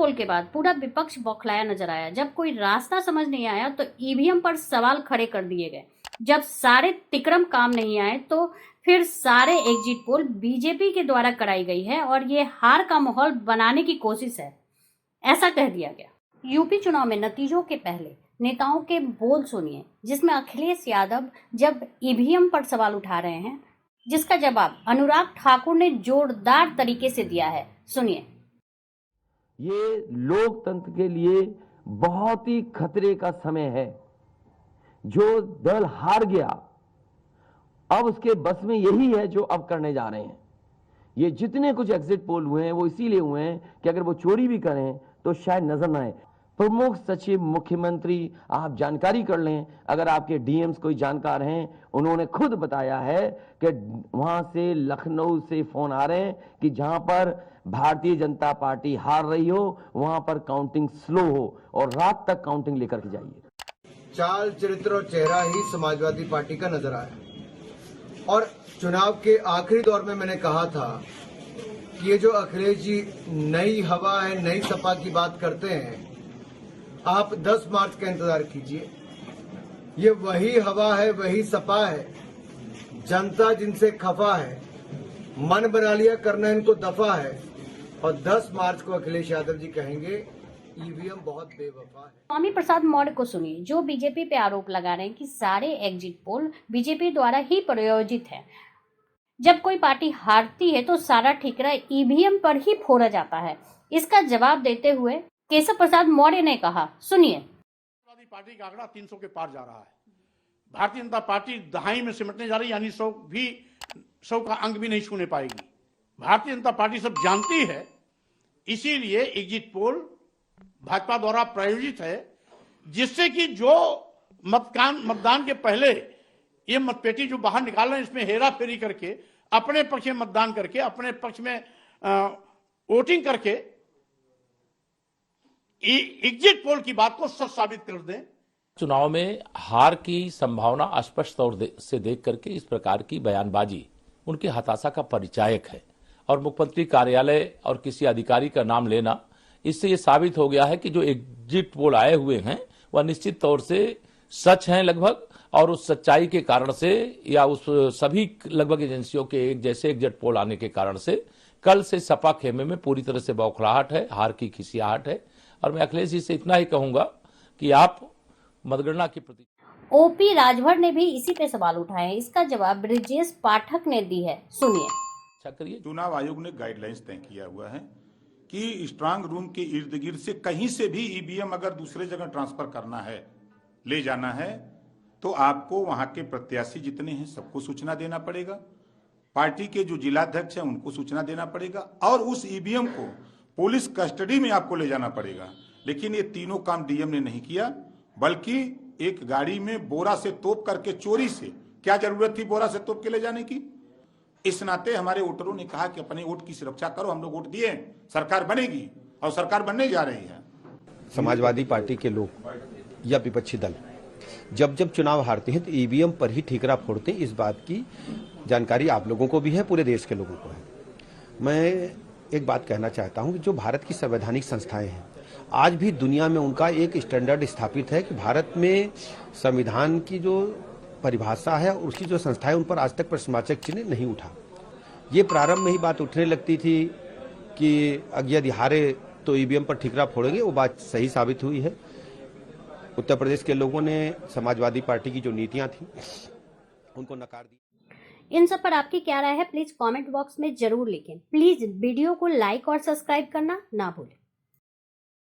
पोल के बाद पूरा विपक्ष बौखलाया नजर आया। जब कोई रास्ता समझ नहीं आया तो ईवीएम पर सवाल खड़े कर दिए गए। जब सारे तिक्रम काम नहीं आए तो फिर सारे एग्जिट पोल बीजेपी के द्वारा कराई गई है और ये हार का माहौल बनाने की कोशिश है, ऐसा कह दिया गया। यूपी चुनाव में नतीजों के पहले नेताओं के बोल सुनिए, जिसमें अखिलेश यादव जब ईवीएम पर सवाल उठा रहे हैं, जिसका जवाब अनुराग ठाकुर ने जोरदार तरीके से दिया है। सुनिए। ये लोकतंत्र के लिए बहुत ही खतरे का समय है। जो दल हार गया, अब उसके बस में यही है जो अब करने जा रहे हैं। ये जितने कुछ एग्जिट पोल हुए हैं वो इसीलिए हुए हैं कि अगर वो चोरी भी करें तो शायद नजर ना आए। प्रमुख सचिव मुख्यमंत्री, आप जानकारी कर लें, अगर आपके डीएम्स कोई जानकार हैं, उन्होंने खुद बताया है कि वहां से लखनऊ से फोन आ रहे हैं कि जहां पर भारतीय जनता पार्टी हार रही हो वहां पर काउंटिंग स्लो हो और रात तक काउंटिंग लेकर के जाइए। चाल, चरित्र और चेहरा ही समाजवादी पार्टी का नजर आया और चुनाव के आखिरी दौर में मैंने कहा था कि ये जो अखिलेश जी नई हवा है, नई सपा की बात करते हैं, आप 10 मार्च का इंतजार कीजिए। ये वही हवा है, वही सपा है। जनता जिनसे खफा है, मन बना लिया करना इनको दफा है और 10 मार्च को अखिलेश यादव जी कहेंगे ईवीएम बहुत बेवफा है। स्वामी प्रसाद मौर्य को सुनिए, जो बीजेपी पे आरोप लगा रहे हैं कि सारे एग्जिट पोल बीजेपी द्वारा ही प्रायोजित है। जब कोई पार्टी हारती है तो सारा ठिकरा ईवीएम पर ही फोड़ा जाता है। इसका जवाब देते हुए केशव प्रसाद मौर्य ने कहा, सुनिए। समाजवादी पार्टी का आंकड़ा 300 के पार जा रहा है। भारतीय जनता पार्टी दहाई में सिमटने जा रही, यानी 100 का अंक भी नहीं छूने पाएगी। भारतीय जनता पार्टी सब जानती है, इसीलिए एग्जिट पोल भाजपा द्वारा प्रायोजित है, जिससे कि जो मतदान के पहले ये मतपेटी जो बाहर निकाल रहे हैं, इसमें हेरा फेरी करके अपने पक्ष में मतदान करके अपने पक्ष में वोटिंग करके एग्जिट पोल की बात को सच साबित कर दें। चुनाव में हार की संभावना स्पष्ट तौर से देख करके इस प्रकार की बयानबाजी उनकी हताशा का परिचायक है और मुख्यमंत्री कार्यालय और किसी अधिकारी का नाम लेना, इससे ये साबित हो गया है कि जो एग्जिट पोल आए हुए हैं वह निश्चित तौर से सच हैं लगभग, और उस सच्चाई के कारण से या उस सभी लगभग एजेंसियों के एक जैसे एग्जिट पोल आने के कारण से कल से सपा खेमे में पूरी तरह से बौखलाहट है, हार की खिसियाहट है। और मैं अखिलेश जी से इतना ही कहूंगा कि आप मतगणना की प्रति। ओपी राजभर ने भी इसी पे सवाल उठाए। इसका जवाब ब्रिजेश पाठक ने दी है, सुनिए। चुनाव आयोग ने गाइडलाइंस तय किया हुआ है कि स्ट्रांग रूम के इर्द गिर्द से कहीं से भी ईवीएम अगर दूसरे जगह ट्रांसफर करना है, ले जाना है, तो आपको वहां के प्रत्याशी जितने हैं सबको सूचना देना पड़ेगा। पार्टी के जो जिलाध्यक्ष हैं उनको सूचना देना पड़ेगा और उस ईवीएम को पुलिस कस्टडी में आपको ले जाना पड़ेगा। लेकिन ये तीनों काम डीएम ने नहीं किया, बल्कि एक गाड़ी में बोरा से तोप करके चोरी से, क्या जरूरत थी बोरा से तोप के ले जाने की। इस नाते हमारे वोटरों ने कहा कि अपने वोट की सुरक्षा करो, हम लोग वोट दिए, सरकार बनेगी और सरकार बनने जा रही है। समाजवादी पार्टी के लोग या विपक्षी दल जब जब चुनाव हारते हैं तो ईवीएम पर ही ठीकरा फोड़ते हैं, इस बात की जानकारी आप लोगों को भी है, पूरे देश के लोगों को है। मैं एक बात कहना चाहता हूं कि जो भारत की संवैधानिक संस्थाएं हैं, आज भी दुनिया में उनका एक स्टैंडर्ड स्थापित है कि भारत में संविधान की जो परिभाषा है और उसकी जो संस्थाएं, उन पर आज तक प्रश्नवाचक चिन्ह नहीं उठा। ये प्रारंभ में ही बात उठने लगती थी कि यदि हारे तो ईवीएम पर ठीकरा फोड़ेंगे, वो बात सही साबित हुई है। उत्तर प्रदेश के लोगों ने समाजवादी पार्टी की जो नीतियां थी उनको नकार दी। इन सब पर आपकी क्या राय है, प्लीज कमेंट बॉक्स में जरूर लिखें। प्लीज वीडियो को लाइक और सब्सक्राइब करना ना भूलें।